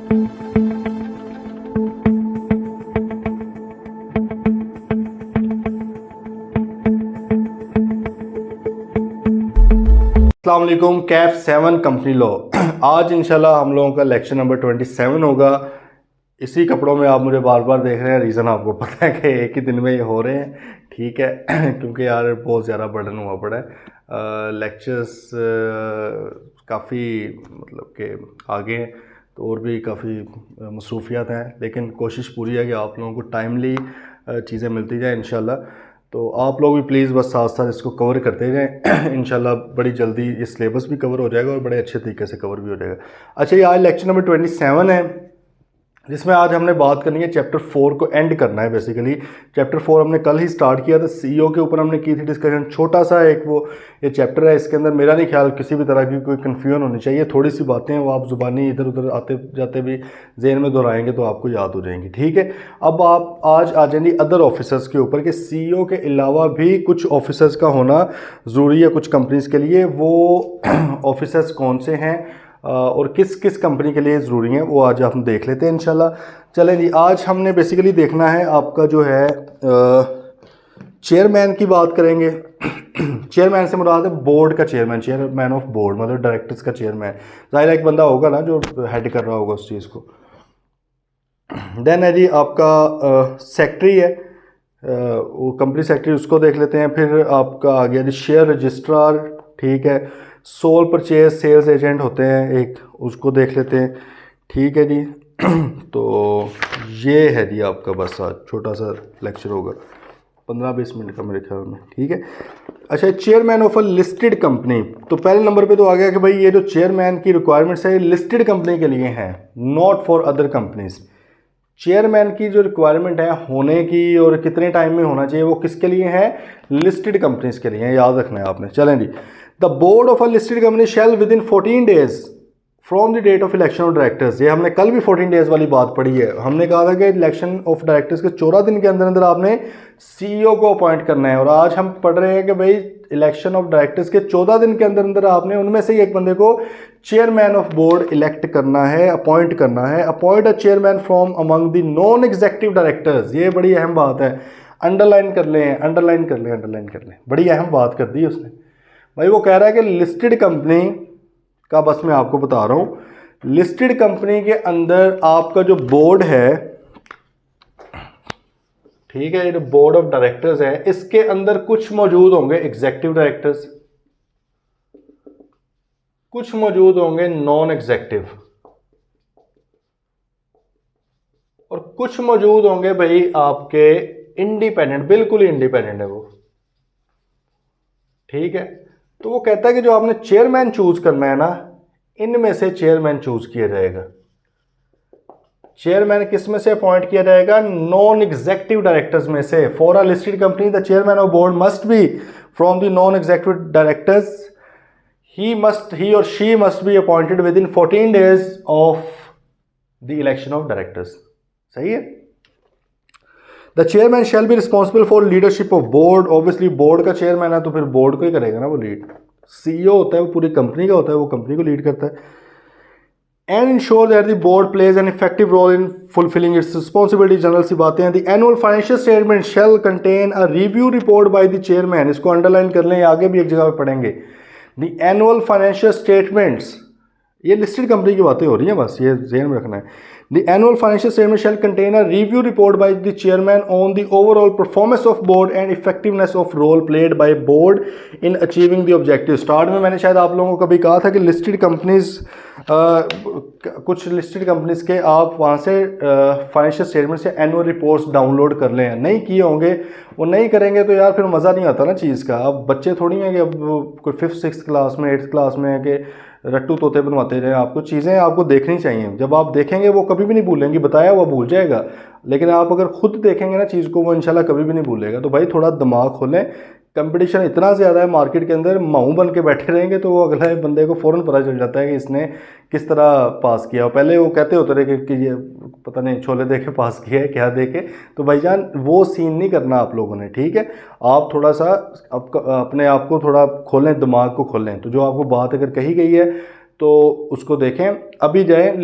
अस्सलाम वालेकुम। Kaif 7 company law. आज इंशाल्लाह हम लोगों का लेक्चर नंबर 27 होगा। इसी कपड़ों में आप मुझे बार बार देख रहे हैं, रीज़न आपको पता है कि एक ही दिन में ये हो रहे हैं, ठीक है। क्योंकि यार बहुत ज़्यादा बर्डन हुआ पड़ा है, लेक्चर्स काफ़ी मतलब के आगे हैं, तो और भी काफ़ी मसरूफियात हैं, लेकिन कोशिश पूरी है कि आप लोगों को टाइमली चीज़ें मिलती जाए इंशाल्लाह। तो आप लोग भी प्लीज़ बस साथ साथ इसको कवर करते जाएं। इंशाल्लाह बड़ी जल्दी ये सिलेबस भी कवर हो जाएगा और बड़े अच्छे तरीके से कवर भी हो जाएगा। अच्छा, ये आज लेक्चर नंबर 27 है, जिसमें आज हमने बात करनी है चैप्टर 4 को एंड करना है। बेसिकली चैप्टर 4 हमने कल ही स्टार्ट किया था, सीईओ के ऊपर हमने की थी डिस्कशन। छोटा सा एक वो ये चैप्टर है, इसके अंदर मेरा नहीं ख्याल किसी भी तरह की कोई कन्फ्यूजन होनी चाहिए। थोड़ी सी बातें हैं वो आप ज़ुबानी इधर उधर आते जाते भी जहन में दोहराएंगे तो आपको याद हो जाएंगी, ठीक है। अब आप आज आ जाएंगी अदर ऑफिसर्स के ऊपर कि सीईओ के अलावा भी कुछ ऑफिसर्स का होना ज़रूरी है कुछ कंपनीज़ के लिए। वो ऑफिसर्स कौन से हैं और किस किस कंपनी के लिए ज़रूरी हैं, वो आज हम देख लेते हैं इंशाल्लाह। चलें जी, आज हमने बेसिकली देखना है आपका जो है चेयरमैन की बात करेंगे। चेयरमैन से मुराद है बोर्ड का चेयरमैन, चेयरमैन ऑफ बोर्ड मतलब डायरेक्टर्स का चेयरमैन। ज़ाहिर एक बंदा होगा ना जो हेड कर रहा होगा उस चीज़ को। देन है जी आपका सेक्रेटरी है, वो कंपनी सेक्रेटरी, उसको देख लेते हैं। फिर आपका आ गया जी शेयर रजिस्ट्रार, ठीक है। सोल परचेज सेल्स एजेंट होते हैं एक, उसको देख लेते हैं, ठीक है जी। तो ये है जी आपका बस आज छोटा सा लेक्चर होगा 15-20 मिनट का मेरे ख्याल में, ठीक है। अच्छा, chairman of a listed company, तो पहले नंबर पे तो आ गया कि भाई ये जो चेयरमैन की रिक्वायरमेंट्स है लिस्टेड कंपनी के लिए हैं, not for other companies. Chairman की जो रिक्वायरमेंट है होने की और कितने टाइम में होना चाहिए, वो किसके लिए है, लिस्टेड कंपनीज के लिए है, याद रखना है आपने। चलें जी, the board of a listed company shall within 14 days from the date of election of directors. ये हमने कल भी 14 डेज वाली बात पढ़ी है। हमने कहा था कि इलेक्शन ऑफ डायरेक्टर्स के 14 दिन के अंदर अंदर आपने सीईओ को अपॉइंट करना है, और आज हम पढ़ रहे हैं कि भाई इलेक्शन ऑफ डायरेक्टर्स के 14 दिन के अंदर अंदर आपने उनमें से एक बंदे को चेयरमैन ऑफ बोर्ड इलेक्ट करना है, अपॉइंट करना है। Appoint a chairman from among the non executive directors, ये बड़ी अहम बात है, अंडरलाइन कर लें, अंडरलाइन कर लें, अंडरलाइन कर लें, बड़ी अहम बात कर दी उसने। भाई वो कह रहा है कि लिस्टेड कंपनी का, बस मैं आपको बता रहा हूं, लिस्टेड कंपनी के अंदर आपका जो बोर्ड है, ठीक है, ये जो बोर्ड ऑफ डायरेक्टर्स है, इसके अंदर कुछ मौजूद होंगे एग्जीक्यूटिव डायरेक्टर्स, कुछ मौजूद होंगे नॉन एग्जीक्यूटिव, और कुछ मौजूद होंगे भाई आपके इंडिपेंडेंट, बिल्कुल इंडिपेंडेंट है वो, ठीक है। तो वो कहता है कि जो आपने चेयरमैन चूज करना है ना, इनमें से चेयरमैन चूज किया जाएगा। चेयरमैन किस में से अपॉइंट किया जाएगा, नॉन एग्जीक्यूटिव डायरेक्टर्स में से। For a listed company the chairman of board must be from the non executive directors, he or she must be appointed within 14 days of the election of directors। सही है। The chairman shall be responsible for leadership of board। obviously board का chairman है तो फिर board को ही करेगा ना वो लीड। सीईओ होता है वो पूरी कंपनी का होता है, वो कंपनी को लीड करता है। And ensure that the board plays an effective role in fulfilling its responsibility। General सी बातें हैं। The annual financial statement shall contain a review report by the chairman। इसको अंडरलाइन कर लें, आगे भी एक जगह पे पढ़ेंगे। The annual financial statements, ये लिस्टेड कंपनी की बातें हो रही हैं, बस ये ध्यान में रखना है। The annual financial statement shall contain a review report by the chairman on the overall performance of board and effectiveness of role played by board in achieving the objective। Start में मैंने शायद आप लोगों को कभी कहा था कि लिस्टेड कंपनीज, कुछ लिस्टेड कंपनीज के आप वहाँ से फाइनेंशियल स्टेटमेंट से एनुअल रिपोर्ट्स डाउनलोड कर लें। नहीं किए होंगे, वो नहीं करेंगे तो यार फिर मज़ा नहीं आता ना चीज़ का। अब बच्चे थोड़ी हैं कि अब कोई 5th-6th क्लास में 8th क्लास में है कि रट्टू तोते बनवाते रहे। आपको चीज़ें आपको देखनी चाहिए, जब आप देखेंगे वो कभी भी नहीं भूलेंगी, बताया हुआ भूल जाएगा, लेकिन आप अगर खुद देखेंगे ना चीज़ को, वो इंशाल्लाह कभी भी नहीं भूलेगा। तो भाई थोड़ा दिमाग खोलें, कंपटीशन इतना ज़्यादा है मार्केट के अंदर, माऊ बन के बैठे रहेंगे तो वो अगले बंदे को फ़ौरन पता चल जाता है कि इसने किस तरह पास किया। पहले वो कहते होते रहे कि ये पता नहीं छोले दे के पास किया है क्या दे के, तो भाईजान वो सीन नहीं करना आप लोगों ने, ठीक है। आप थोड़ा सा अपने आप को थोड़ा खोलें, दिमाग को खोलें। तो जो आपको बात अगर कही गई है तो उसको देखें। अभी जाएं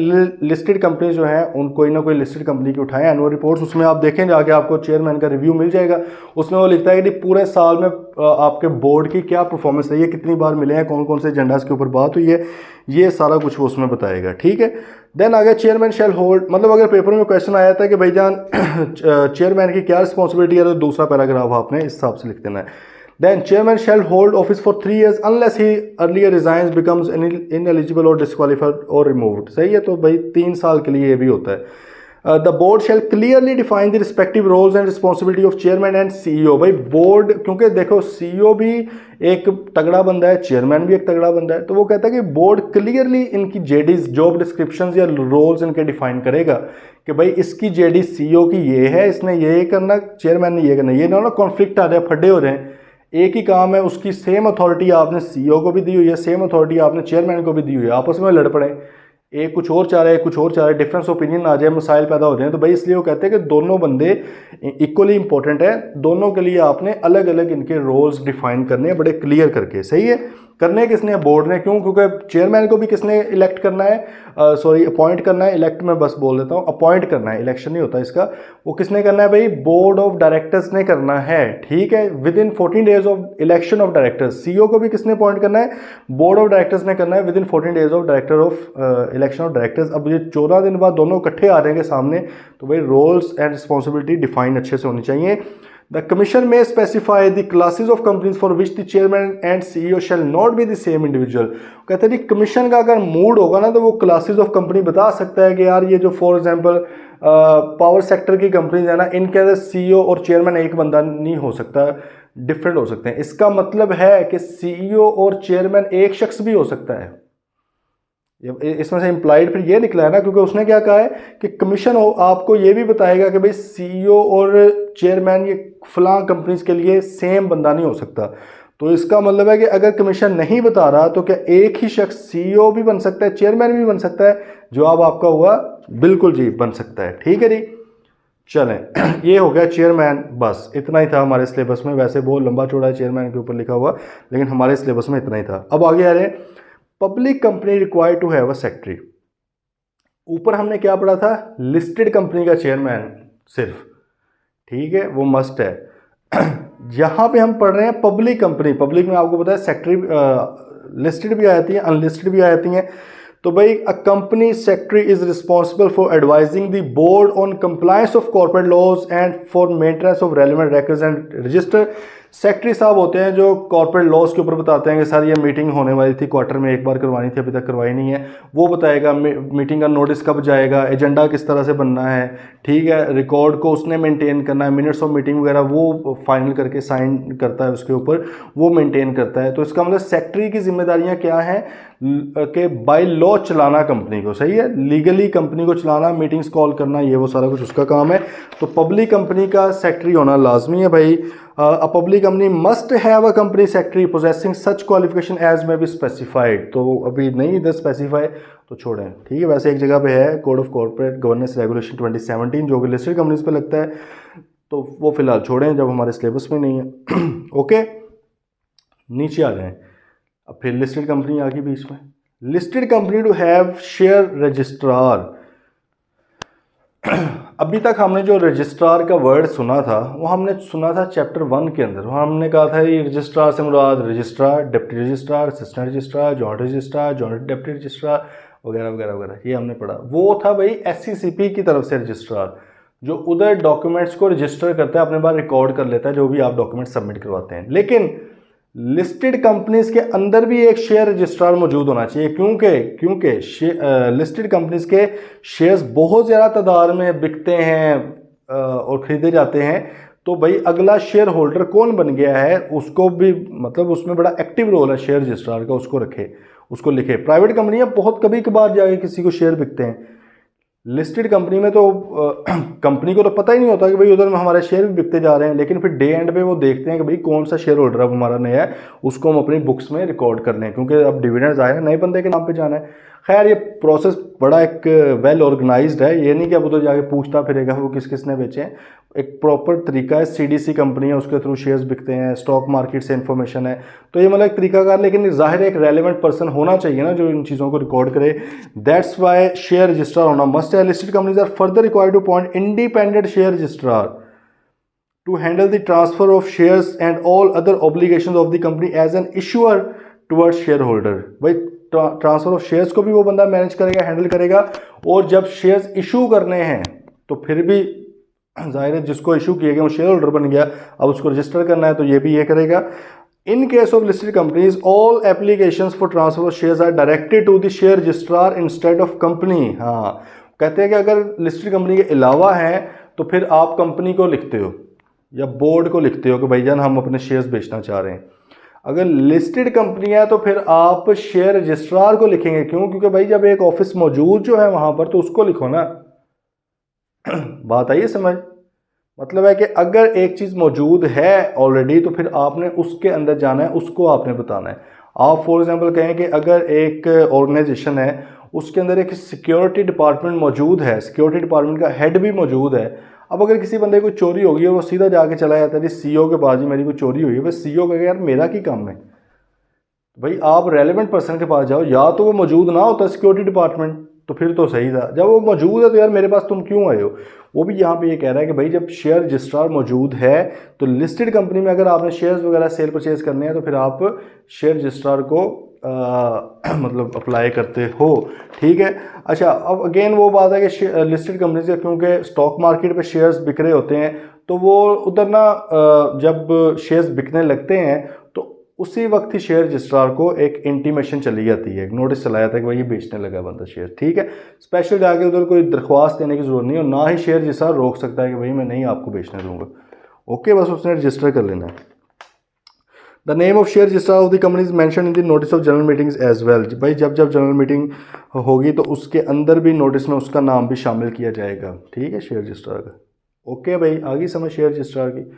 लिस्टेड कंपनी जो है उन कोई ना कोई लिस्टेड कंपनी की उठाएं एनुअल रिपोर्ट्स, उसमें आप देखें जाके आपको चेयरमैन का रिव्यू मिल जाएगा। उसमें वो लिखता है कि पूरे साल में आपके बोर्ड की क्या परफॉर्मेंस रही है, कितनी बार मिले हैं, कौन कौन से एजेंडास के ऊपर बात हुई है, ये सारा कुछ वो उसमें बताएगा। ठीक है। देन आगे चेयरमैन शैल होल्ड, मतलब अगर पेपर में क्वेश्चन आया था कि भाईजान चेयरमैन की क्या रिस्पॉन्सिबिलिटी है, तो दूसरा पैराग्राफ आपने इस हिसाब से लिख देना है। Then chairman shall hold office for 3 years unless he earlier resigns, becomes ineligible or disqualified or removed। सही है, तो भाई 3 साल के लिए ये भी होता है। The board shall clearly define the respective roles and responsibility of chairman and CEO। भाई बोर्ड, क्योंकि देखो CEO भी एक तगड़ा बंदा है, चेयरमैन भी एक तगड़ा बंदा है, तो वो कहता है कि बोर्ड क्लियरली इनकी जेडीज, जॉब डिस्क्रिप्शन या रोल्स इनके डिफाइन करेगा कि भाई इसकी जेडी CEO की ये है, इसने ये करना, चेयरमैन ने ये करना। ये ना कॉन्फ्लिक्ट आ रहे हैं, फड्डे हो रहे हैं। एक ही काम है, उसकी सेम अथॉरिटी आपने CEO को भी दी हुई है, सेम अथॉरिटी आपने चेयरमैन को भी दी हुई है, आपस में लड़ पड़े, एक कुछ और चाह रहा है, कुछ और चाह रहा है, डिफरेंस ओपिनियन आ जाए, मसाइल पैदा हो जाए, तो भाई इसलिए वो कहते हैं कि दोनों बंदे इक्वली इंपॉर्टेंट है, दोनों के लिए आपने अलग अलग इनके रोल्स डिफाइन करने हैं बड़े क्लियर करके। सही है। करने किसने, बोर्ड ने। क्यों? क्योंकि चेयरमैन को भी किसने इलेक्ट करना है, सॉरी अपॉइंट करना है, इलेक्ट में बस बोल देता हूँ, अपॉइंट करना है, इलेक्शन नहीं होता इसका। वो किसने करना है भाई? बोर्ड ऑफ डायरेक्टर्स ने करना है। ठीक है। With in 14 days of election of directors. CEO को भी किसने अपॉइंट करना है? बोर्ड ऑफ डायरेक्टर्स ने करना है with in 14 days of director of election of directors. अब ये 14 दिन बाद दोनों इकट्ठे आ जाएंगे सामने, तो भाई रोल्स एंड रिस्पॉन्सिबिलिटी डिफाइन अच्छे से होनी चाहिए। The commission may specify the classes of companies for which the chairman and CEO shall not be the same individual। कहते हैं कमीशन का अगर मूड होगा ना, तो वो क्लासेस ऑफ कंपनी बता सकता है कि यार ये जो फॉर एग्जांपल पावर सेक्टर की कंपनीज है ना, इनके अंदर CEO और चेयरमैन एक बंदा नहीं हो सकता, डिफरेंट हो सकते हैं। इसका मतलब है कि CEO और चेयरमैन एक शख्स भी हो सकता है। इसमें से इम्प्लाइड फिर ये निकला है ना, क्योंकि उसने क्या कहा है कि कमीशन आपको ये भी बताएगा कि भाई CEO और चेयरमैन ये फलां कंपनीज के लिए सेम बंदा नहीं हो सकता। तो इसका मतलब है कि अगर कमीशन नहीं बता रहा, तो क्या एक ही शख्स CEO भी बन सकता है, चेयरमैन भी बन सकता है? जवाब आपका हुआ बिल्कुल जी, बन सकता है। ठीक है जी। चलें, ये हो गया चेयरमैन। बस इतना ही था हमारे सिलेबस में। वैसे बहुत लंबा चौड़ा है चेयरमैन के ऊपर लिखा हुआ, लेकिन हमारे सिलेबस में इतना ही था। अब आगे आ रहे हैं, public company required to have a secretary. ऊपर हमने क्या पढ़ा था? लिस्टेड कंपनी का चेयरमैन सिर्फ, ठीक है, वो मस्ट है। यहां पे हम पढ़ रहे हैं पब्लिक कंपनी। पब्लिक में आपको पता है सेक्रेटरी लिस्टेड भी आ जाती है, अनलिस्टेड भी आ जाती हैं। तो भाई a company secretary is responsible for advising the board on compliance of corporate laws and for maintenance of relevant records and register. Secretary साहब होते हैं जो कॉर्पोरेट लॉज के ऊपर बताते हैं कि सर ये मीटिंग होने वाली थी, क्वार्टर में एक बार करवानी थी, अभी तक करवाई नहीं है। वो बताएगा मीटिंग का नोटिस कब जाएगा, एजेंडा किस तरह से बनना है, ठीक है, रिकॉर्ड को उसने मेंटेन करना है, मिनट्स ऑफ मीटिंग वगैरह वो फाइनल करके साइन करता है, उसके ऊपर वो मेंटेन करता है। तो इसका मतलब सेक्रेटरी की जिम्मेदारियां क्या हैं कि बाय लॉ चलाना कंपनी को। सही है, लीगली कंपनी को चलाना, मीटिंग्स कॉल करना, ये वो सारा कुछ उसका काम है। तो पब्लिक कंपनी का सेक्रेटरी होना लाजमी है भाई। A public company must have a company secretary possessing such qualification as may be specified। तो अभी नहीं इधर स्पेसिफाई, तो छोड़ें, ठीक है। वैसे एक जगह पे है code of corporate governance regulation 2017 जो कि लिस्टेड कंपनीज पे लगता है, तो वो फिलहाल छोड़ें जब हमारे सिलेबस में नहीं है। ओके, नीचे आ जाएं। अब फिर लिस्टेड कंपनी आ गई बीच में। Listed company to have share registrar. अभी तक हमने जो रजिस्ट्रार का वर्ड सुना था वो हमने सुना था चैप्टर 1 के अंदर। हमने कहा था ये रजिस्ट्रार से मुराद registrar, deputy registrar, assistant registrar, joint registrar, joint deputy registrar वगैरह वगैरह वगैरह, ये हमने पढ़ा। वो था भाई SCCP की तरफ से रजिस्ट्रार, जो उधर डॉक्यूमेंट्स को रजिस्टर करता है, अपने बार रिकॉर्ड कर लेता है जो भी आप डॉक्यूमेंट सबमिट करवाते हैं। लेकिन लिस्टेड कंपनीज के अंदर भी एक शेयर रजिस्ट्रार मौजूद होना चाहिए, क्योंकि लिस्टेड कंपनीज के शेयर्स बहुत ज़्यादा तादाद में बिकते हैं और ख़रीदे जाते हैं। तो भाई अगला शेयर होल्डर कौन बन गया है उसको भी, मतलब उसमें बड़ा एक्टिव रोल है शेयर रजिस्ट्रार का, उसको रखे, उसको लिखे। प्राइवेट कंपनियां बहुत कभी कभार जाके किसी को शेयर बिकते हैं, लिस्टेड कंपनी में तो कंपनी को तो पता ही नहीं होता कि भाई उधर में हमारे शेयर भी बिकते जा रहे हैं। लेकिन फिर डे एंड पे वो देखते हैं कि भाई कौन सा शेयर होल्डर अब हमारा नया है, उसको हम अपनी बुक्स में रिकॉर्ड कर लें, क्योंकि अब डिविडेंड्स आए हैं, नए बंदे के नाम पे जाना है। खैर ये प्रोसेस बड़ा एक वेल ऑर्गेनाइज्ड है, ये नहीं कि अब उधर जाके पूछता फिरेगा वो किस किसने बेचे हैं। एक प्रॉपर तरीका है, सीडीसी कंपनी है उसके थ्रू शेयर्स बिकते हैं, स्टॉक मार्केट से इन्फॉर्मेशन है, तो ये मतलब एक तरीकाकार, लेकिन जाहिर है एक रेलिवेंट पर्सन होना चाहिए ना जो इन चीज़ों को रिकॉर्ड करे। दैट्स वाई शेयर रजिस्ट्रार होना मस्ट है। Listed companies are further required to appoint independent share registrar to handle the transfer of shares and all other obligations of the company as an issuer towards shareholder। भाई transfer of shares को भी वो बंदा manage करेगा, handle करेगा, और जब shares issue करने हैं तो फिर भी जाहिर है जिसको इशू किए गए वो शेयर होल्डर बन गया, अब उसको रजिस्टर करना है तो ये भी ये करेगा। In case of listed companies all applications for transfer of shares are directed to the share registrar instead of company. हाँ, कहते हैं कि अगर लिस्टेड कंपनी के अलावा है तो फिर आप कंपनी को लिखते हो या बोर्ड को लिखते हो कि भाईजान हम अपने शेयर्स बेचना चाह रहे हैं। अगर लिस्टेड कंपनी है तो फिर आप शेयर रजिस्ट्रार को लिखेंगे, क्यों? क्योंकि भाई जब एक ऑफिस मौजूद जो है वहां पर तो उसको लिखो ना। बात आई है समझ? मतलब है कि अगर एक चीज़ मौजूद है ऑलरेडी तो फिर आपने उसके अंदर जाना है, उसको आपने बताना है। आप फॉर एग्जांपल कहें कि अगर एक ऑर्गेनाइजेशन है उसके अंदर एक सिक्योरिटी डिपार्टमेंट मौजूद है, सिक्योरिटी डिपार्टमेंट का हेड भी मौजूद है। अब अगर किसी बंदे को चोरी होगी और वो सीधा जाके चला जाता है जी सीईओ के पास, जी मेरी कोई चोरी हुई है, भाई सीईओ कहेगा यार मेरा की काम है। भाई आप रेलेवेंट पर्सन के पास जाओ, या तो वो मौजूद ना होता सिक्योरिटी डिपार्टमेंट तो फिर तो सही था, जब वो मौजूद है तो यार मेरे पास तुम क्यों आए हो। वो भी यहाँ पे ये कह रहा है कि भाई जब शेयर रजिस्ट्रार मौजूद है तो लिस्टेड कंपनी में अगर आपने शेयर्स वगैरह सेल परचेज करने हैं तो फिर आप शेयर रजिस्ट्रार को मतलब अप्लाई करते हो, ठीक है। अच्छा, अब अगेन वो बात है कि लिस्टेड कंपनी से क्योंकि स्टॉक मार्केट पे शेयर्स बिक रहे होते हैं तो वो उधर ना जब शेयर्स बिकने लगते हैं तो उसी वक्त ही शेयर रजिस्ट्रार को एक इंटीमेशन चली जाती है, एक नोटिस चला जाता है कि भाई ये बेचने लगा बंदा शेयर, ठीक है। स्पेशल जाके उधर कोई दरख्वास्त देने की जरूरत नहीं, और ना ही शेयर रजिस्ट्रार रोक सकता है कि भाई मैं नहीं आपको बेचने दूंगा। ओके, बस उसने रजिस्टर कर लेना है। The name of share registrar of the company is mention in the notice of general meetings as well. भाई जब जब जनरल मीटिंग होगी तो उसके अंदर भी नोटिस में उसका नाम भी शामिल किया जाएगा, ठीक है, शेयर रजिस्ट्रार का। ओके भाई, आगे समझ शेयर रजिस्ट्रार की।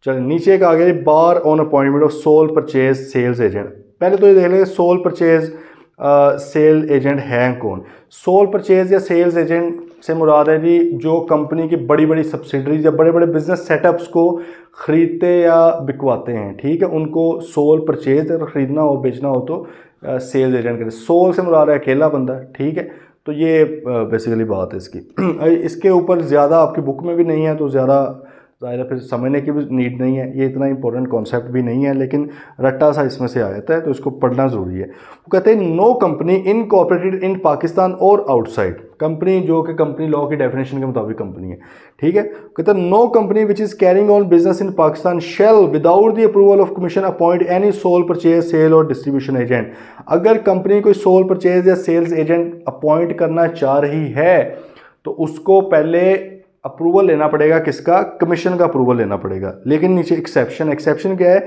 चलिए नीचे एक आ गया bar on appointment of sole purchase sales agent. पहले तो ये देख लेंगे सोल परचेज सेल एजेंट है कौन। सोल परचेज या सेल्स एजेंट से मुराद है जी जो कंपनी की बड़ी बड़ी सब्सिडरीज या बड़े बड़े बिजनेस सेटअप्स को ख़रीदते या बिकवाते हैं, ठीक है, उनको सोल परचेज अगर ख़रीदना हो बेचना हो तो सेल्स एजेंट कहते हैं। सोल से मुराद है अकेला बंदा, ठीक है, तो ये बेसिकली बात है इसकी। इसके ऊपर ज़्यादा आपकी बुक में भी नहीं है तो ज़्यादा ज़ाहिर है फिर समझने की भी नीड नहीं है, ये इतना इंपॉर्टेंट कॉन्सेप्ट भी नहीं है, लेकिन रट्टा सा इसमें से आ जाता है तो इसको पढ़ना ज़रूरी है। वो कहते हैं no company incorporated in Pakistan और आउटसाइड। कंपनी जो कि कंपनी लॉ की डेफिनेशन के मुताबिक कंपनी है, ठीक है। कहते हैं no company which is carrying on business in Pakistan shall without the approval of commission appoint any sole purchase sale और डिस्ट्रीब्यूशन एजेंट। अगर कंपनी कोई सोल परचेज या सेल्स एजेंट अपॉइंट करना चाह रही है तो उसको पहले अप्रूवल लेना पड़ेगा, किसका? कमीशन का अप्रूवल लेना पड़ेगा। लेकिन नीचे एक्सेप्शन क्या है?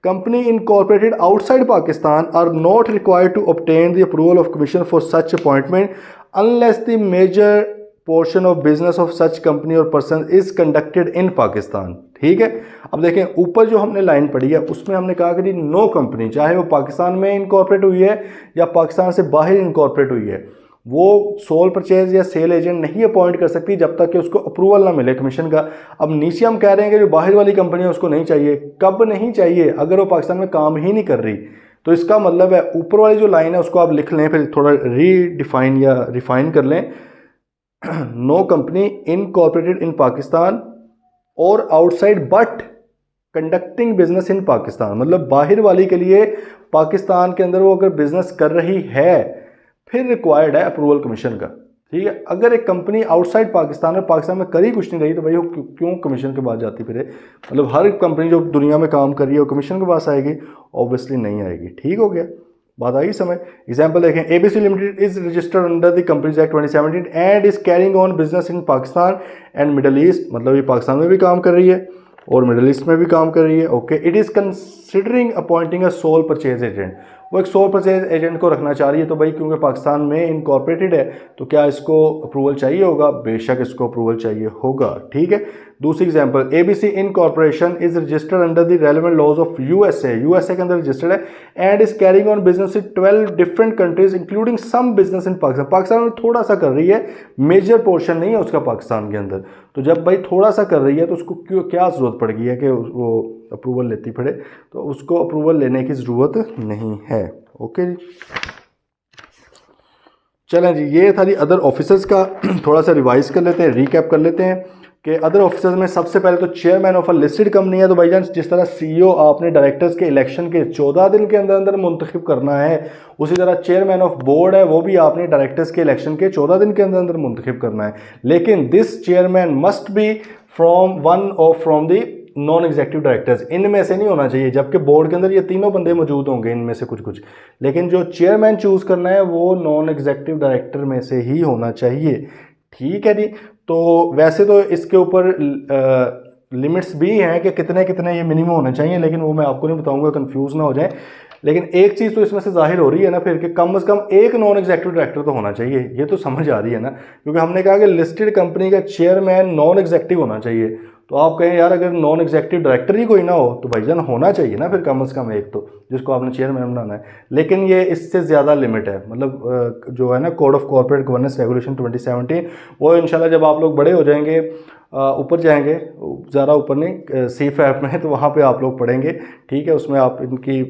Company incorporated outside Pakistan are not required to obtain the approval of commission for such appointment unless the major portion of business of such company or person is conducted in Pakistan, ठीक है। अब देखें ऊपर जो हमने लाइन पढ़ी है उसमें हमने कहा कि नो कंपनी, चाहे वो पाकिस्तान में इनकॉर्पोरेट हुई है या पाकिस्तान से बाहर इनकॉर्पोरेट हुई है, वो सोल परचेज या सेल एजेंट नहीं अपॉइंट कर सकती जब तक कि उसको अप्रूवल ना मिले कमीशन का। अब नीचे हम कह रहे हैं कि जो बाहर वाली कंपनी है उसको नहीं चाहिए। कब नहीं चाहिए? अगर वो पाकिस्तान में काम ही नहीं कर रही। तो इसका मतलब है ऊपर वाली जो लाइन है उसको आप लिख लें, फिर थोड़ा रीडिफाइन या रिफाइन कर लें। No company incorporated in Pakistan और outside but conducting business in Pakistan, मतलब बाहर वाली के लिए पाकिस्तान के अंदर वो अगर बिजनेस कर रही है फिर रिक्वायर्ड है अप्रूवल कमीशन का, ठीक है। अगर एक कंपनी आउटसाइड पाकिस्तान में पाकिस्तान में करी कुछ नहीं रही तो भाई वो क्यों कमीशन के पास जाती फिर? मतलब हर कंपनी जो दुनिया में काम कर रही है वो कमीशन के पास आएगी? ऑब्वियसली नहीं आएगी, ठीक हो गया, बात आई समझ। एग्जाम्पल देखें, ABC limited is registered under the companies act 2017 and is carrying on business in Pakistan and middle east, मतलब ये पाकिस्तान में भी काम कर रही है और मिडल ईस्ट में भी काम कर रही है, okay. It is considering appointing a sole purchase agent, वो एक सोल परचेज एजेंट को रखना चाह रही है। तो भाई क्योंकि पाकिस्तान में इनकॉर्पोरेटेड है तो क्या इसको अप्रूवल चाहिए होगा? बेशक इसको अप्रूवल चाहिए होगा, ठीक है। दूसरी example, ABC incorporation is registered under the relevant laws of USA, USA के अंदर रजिस्टर्ड है, and is carrying on business in 12 different countries including some business in Pakistan. Pakistan में थोड़ा सा कर रही है, मेजर पोर्शन नहीं है उसका पाकिस्तान के अंदर। तो जब भाई थोड़ा सा कर रही है तो उसको क्यों क्या ज़रूरत पड़ गई है कि वो अप्रूवल लेती पड़े, तो उसको अप्रूवल लेने की ज़रूरत नहीं है। ओके जी, चलें जी, ये था जी अदर ऑफिसर्स का। थोड़ा सा रिवाइज कर लेते हैं, रिकैप कर लेते हैं कि अदर ऑफिसर्स में सबसे पहले तो chairman of a listed company है। तो भाईजान जिस तरह सीईओ आपने डायरेक्टर्स के इलेक्शन के 14 दिन के अंदर अंदर मुंतखब करना है, उसी तरह चेयरमैन ऑफ बोर्ड है वो भी आपने डायरेक्टर्स के इलेक्शन के 14 दिन के अंदर अंदर मुंतखब करना है। लेकिन this chairman must be from the non executive directors, इनमें से नहीं होना चाहिए, जबकि बोर्ड के अंदर ये तीनों बंदे मौजूद होंगे इनमें से कुछ कुछ, लेकिन जो चेयरमैन चूज करना है वो नॉन एग्जीक्यूटिव डायरेक्टर में से ही होना चाहिए। ठीक है जी। तो वैसे तो इसके ऊपर लिमिट्स भी हैं कि कितने कितने ये मिनिमम होने चाहिए, लेकिन वो मैं आपको नहीं बताऊंगा, कंफ्यूज ना हो जाए। लेकिन एक चीज़ तो इसमें से जाहिर हो रही है ना फिर कि कम से कम एक नॉन एग्जीक्यूटिव डायरेक्टर तो होना चाहिए, ये तो समझ आ रही है ना, क्योंकि हमने कहा कि लिस्टेड कंपनी का चेयरमैन नॉन एग्जीक्यूटिव होना चाहिए। तो आप कहें यार अगर नॉन एग्जीक्यूटिव डायरेक्टर ही कोई ना हो तो भाईजान होना चाहिए ना फिर कम से कम एक तो, जिसको आपने चेयरमैन बनाना है। लेकिन ये इससे ज़्यादा लिमिट है, मतलब जो है ना code of corporate governance regulation 2017, वो इंशाल्लाह जब आप लोग बड़े हो जाएंगे, ऊपर जाएंगे, ज़्यादा ऊपर नहीं, CFAP में, तो वहाँ पे आप लोग पढ़ेंगे। ठीक है, उसमें आप इनकी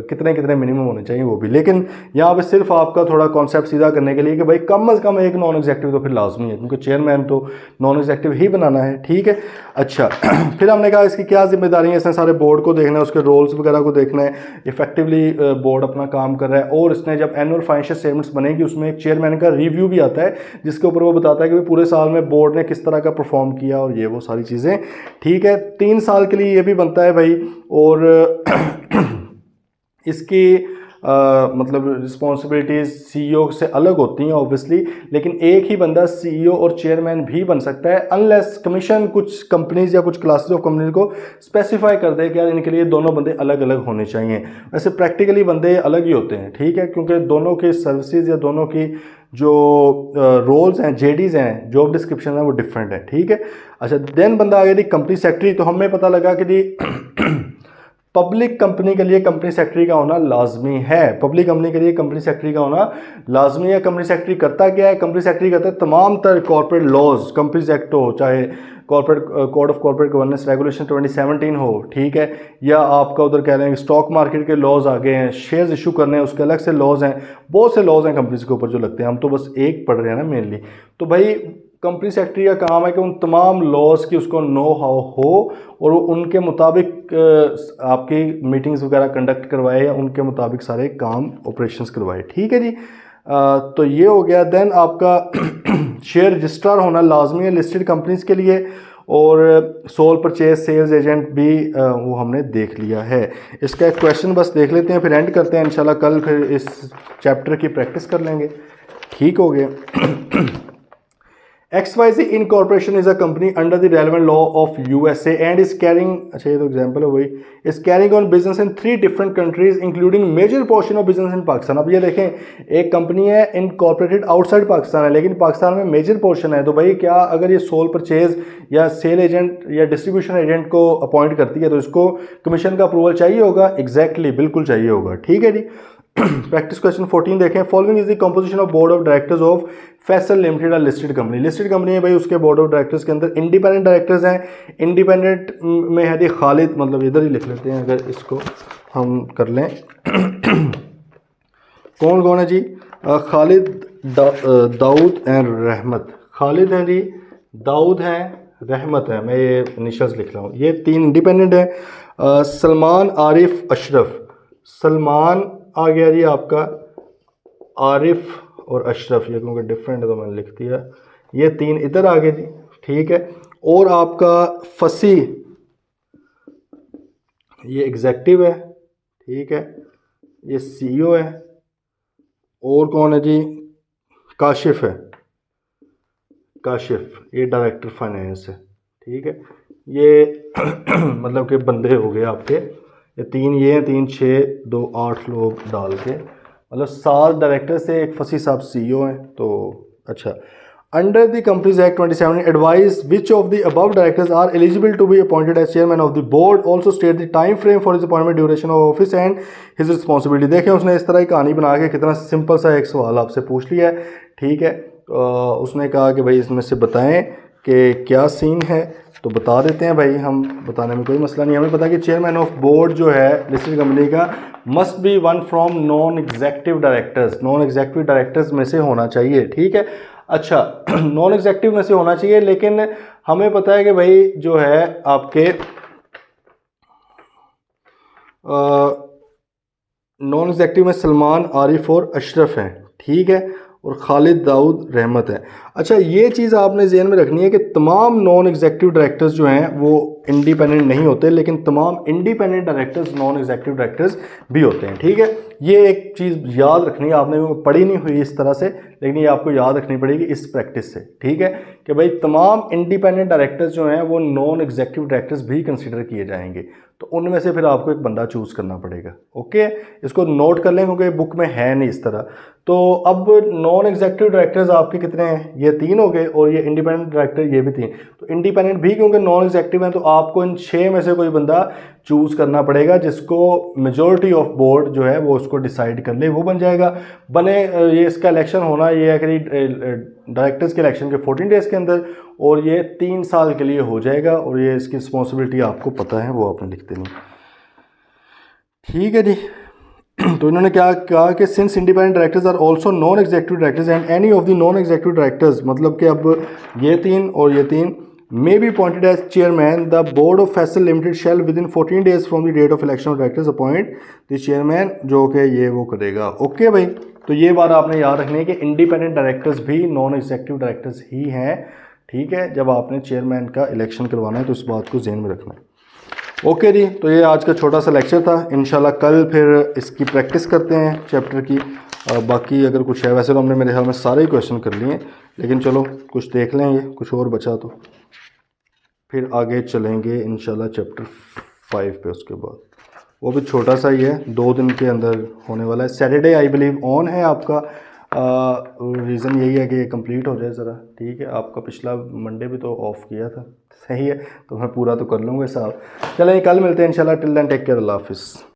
कितने कितने मिनिमम होने चाहिए वो भी। लेकिन यहाँ पे सिर्फ आपका थोड़ा कॉन्सेप्ट सीधा करने के लिए कि भाई कम से कम एक नॉन एग्जीक्यूटिव तो फिर लाजमी है, क्योंकि चेयरमैन तो नॉन एग्जीक्यूटिव ही बनाना है। ठीक है, अच्छा फिर हमने कहा इसकी क्या जिम्मेदारी है, इसने सारे बोर्ड को देखना है, उसके रोल्स वगैरह को देखना है, इफेक्टिवली बोर्ड अपना काम कर रहा है। और इसने जब एनुअल फाइनेंशियल स्टेटमेंट्स बनेगी उसमें एक चेयरमैन का रिव्यू भी आता है, जिसके ऊपर वो बताता है कि पूरे साल में बोर्ड ने किस तरह का परफॉर्म किया और ये वो सारी चीज़ें। ठीक है, 3 साल के लिए ये भी बनता है भाई। और इसकी मतलब रिस्पॉन्सिबिलिटीज़ सीईओ से अलग होती हैं ऑब्वियसली, लेकिन एक ही बंदा सीईओ और चेयरमैन भी बन सकता है, अनलेस कमीशन कुछ कंपनीज या कुछ क्लासेस ऑफ कंपनीज को स्पेसिफाई कर दे कि यार इनके लिए दोनों बंदे अलग अलग होने चाहिए। वैसे प्रैक्टिकली बंदे अलग ही होते हैं। ठीक है, क्योंकि दोनों की सर्विसेज या दोनों की जो रोल्स हैं, जेडीज हैं, जॉब डिस्क्रिप्शन है, वो डिफरेंट है। ठीक है, अच्छा देन बंदा आ गया जी कंपनी सेक्रेटरी। तो हमें पता लगा कि जी पब्लिक कंपनी के लिए कंपनी सेक्रेटरी का होना लाजमी है, पब्लिक कंपनी के लिए कंपनी सेक्रेटरी का होना लाजमी है। कंपनी सेक्रेटरी करता क्या है, कंपनी सेक्रेटरी करता है तमाम तरह कॉर्पोरेट लॉज, कंपनीज एक्ट हो, चाहे corporate code of corporate governance regulation 2017 हो, ठीक है, या आपका उधर कह रहे हैं स्टॉक मार्केट के लॉज आ गए हैं, शेयर्स इशू करने हैं उसके अलग से लॉज हैं, बहुत से लॉज हैं कंपनीज के ऊपर जो लगते हैं, हम तो बस एक पढ़ रहे हैं ना मेनली। तो भाई कंपनी सेक्रेटरी का काम है कि उन तमाम लॉज की उसको नो हाउ हो और उनके मुताबिक आपकी मीटिंग्स वगैरह कंडक्ट करवाए या उनके मुताबिक सारे काम ऑपरेशंस करवाए। ठीक है जी, तो ये हो गया। देन आपका शेयर रजिस्ट्रार होना लाजमी है लिस्टेड कंपनीज के लिए, और सोल परचेज सेल्स एजेंट भी वो हमने देख लिया है। इसका एक क्वेश्चन बस देख लेते हैं फिर एंड करते हैं इंशाल्लाह, कल फिर इस चैप्टर की प्रैक्टिस कर लेंगे। ठीक हो गया। XYZ Incorporation is a company under the relevant law of USA and is carrying, अच्छा ये तो एग्जाम्पल है वही, is carrying on business in 3 different countries including major portion of business in Pakistan. अब ये देखें एक कंपनी है इनकॉर्पोरेटेड आउटसाइड पाकिस्तान है, लेकिन पाकिस्तान में मेजर पोर्शन है। तो भाई क्या अगर ये सोल परचेज या सेल एजेंट या डिस्ट्रीब्यूशन एजेंट को अपॉइंट करती है तो इसको कमीशन का अप्रूवल चाहिए होगा? एग्जैक्टली, बिल्कुल चाहिए होगा। ठीक है जी। प्रैक्टिस क्वेश्चन 14 देखें। Following is the composition of board of directors of Faisal limited, listed company. Listed company है भाई, उसके बोर्ड ऑफ डायरेक्टर्स के अंदर इंडिपेंडेंट डायरेक्टर्स हैं। इंडिपेंडेंट में है जी खालिद, मतलब इधर ही लिख लेते हैं अगर इसको हम कर लें। कौन कौन है जी? खालिद, दाऊद एंड रहमत। खालिद है जी, दाऊद हैं, रहमत है, मैं ये इनिशियल्स लिख रहा हूँ, ये 3 इंडिपेंडेंट है। सलमान, आरिफ, अशरफ। सलमान आ गया जी आपका, आरिफ और अशरफ, ये क्योंकि डिफरेंट है तो मैंने लिख दिया, ये 3 इधर आ गए जी। ठीक है, और आपका फसी, ये एग्जेक्टिव है। ठीक है, ये सीईओ है। और कौन है जी? काशिफ है, काशिफ ये डायरेक्टर फाइनेंस है। ठीक है, ये मतलब कि बंदे हो गए आपके, ये 3 ये हैं, 3 6 2 8 लोग डाल के, मतलब 7 डायरेक्टर से एक फसी साहब सीईओ हैं। तो अच्छा, Under the Companies Act 2017, advise which of the above directors are eligible to be appointed as chairman of the board. Also state the time frame for his appointment, duration of office and his responsibility. देखें उसने इस तरह की कहानी बना के कितना simple सा एक सवाल आपसे पूछ लिया है, ठीक है। उसने कहा कि भाई इसमें से बताएं कि क्या सीन है, तो बता देते हैं भाई, हम बताने में कोई मसला नहीं। हमें पता है कि चेयरमैन ऑफ बोर्ड जो है लिस्टेड कंपनी का must be one from non executive directors, non executive directors में से होना चाहिए, ठीक है। अच्छा, नॉन एग्जेक्टिव में से होना चाहिए, लेकिन हमें पता है कि भाई जो है आपके नॉन एग्जेक्टिव में सलमान, आरिफ और अशरफ हैं, ठीक है, और खालिद दाऊद रहमत है। अच्छा, ये चीज़ आपने ज़हन में रखनी है कि तमाम नॉन एग्जेक्टिव डायरेक्टर्स जो हैं वो इंडिपेंडेंट नहीं होते, लेकिन तमाम independent directors non executive directors भी होते हैं, ठीक है। ये एक चीज़ याद रखनी है, आपने वो पढ़ी नहीं हुई इस तरह से, लेकिन ये आपको याद रखनी पड़ेगी इस प्रैक्टिस से, ठीक है, कि भाई तमाम इंडिपेंडेंट डायरेक्टर्स जो हैं वो नॉन एग्जेक्टिव डायरेक्टर्स भी कंसिडर किए जाएंगे, तो उनमें से फिर आपको एक बंदा चूज़ करना पड़ेगा। ओके, इसको नोट कर लें क्योंकि बुक में है नहीं इस तरह। तो अब नॉन एग्जेक्टिव डायरेक्टर्स आपके कितने हैं, ये 3 हो गए, और ये इंडिपेंडेंट डायरेक्टर ये भी 3। तो इंडिपेंडेंट भी क्योंकि नॉन एग्जेक्टिव हैं, तो आपको इन 6 में से कोई बंदा चूज़ करना पड़ेगा जिसको मेजॉरिटी ऑफ बोर्ड जो है वो उसको डिसाइड कर ले, वो बन जाएगा। बने ये इसका इलेक्शन होना ये है कि डायरेक्टर्स के इलेक्शन के 14 डेज़ के अंदर, और ये 3 साल के लिए हो जाएगा, और ये इसकी रिस्पॉन्सिबिलिटी आपको पता है, वो आपने लिखते नहीं, ठीक है जी। तो इन्होंने क्या कहा कि since independent directors are also non executive directors and any of the non executive directors, मतलब कि अब ये 3 और ये 3 may be appointed as chairman, the board of Faisal Limited shall within 14 days from the date of election of directors appoint the chairman, जो कि ये वो करेगा। ओके भाई, तो ये बात आपने याद रखनी है कि इंडिपेंडेंट डायरेक्टर्स भी नॉन एग्जेक्टिव डायरेक्टर्स ही हैं, ठीक है। जब आपने चेयरमैन का इलेक्शन करवाना है तो इस बात को ध्यान में रखना है। ओके जी, तो ये आज का छोटा सा लेक्चर था। इंशाल्लाह कल फिर इसकी प्रैक्टिस करते हैं चैप्टर की। बाकी अगर कुछ है, वैसे तो हमने मेरे ख्याल में सारे ही क्वेश्चन कर लिए, लेकिन चलो कुछ देख लें, ये कुछ और बचा तो फिर आगे चलेंगे इंशाल्लाह चैप्टर 5 पे। उसके बाद वो भी छोटा सा ही है, 2 दिन के अंदर होने वाला है। सैटरडे आई बिलीव ऑन है आपका, रीज़न यही है कि ये कंप्लीट हो जाए ज़रा, ठीक है। आपका पिछला मंडे भी तो ऑफ किया था, सही है, तो मैं पूरा तो कर लूँगा साहब। चलें, कल मिलते हैं इंशाल्लाह। टिल देन टेक केयर, अल्लाह हाफिज़।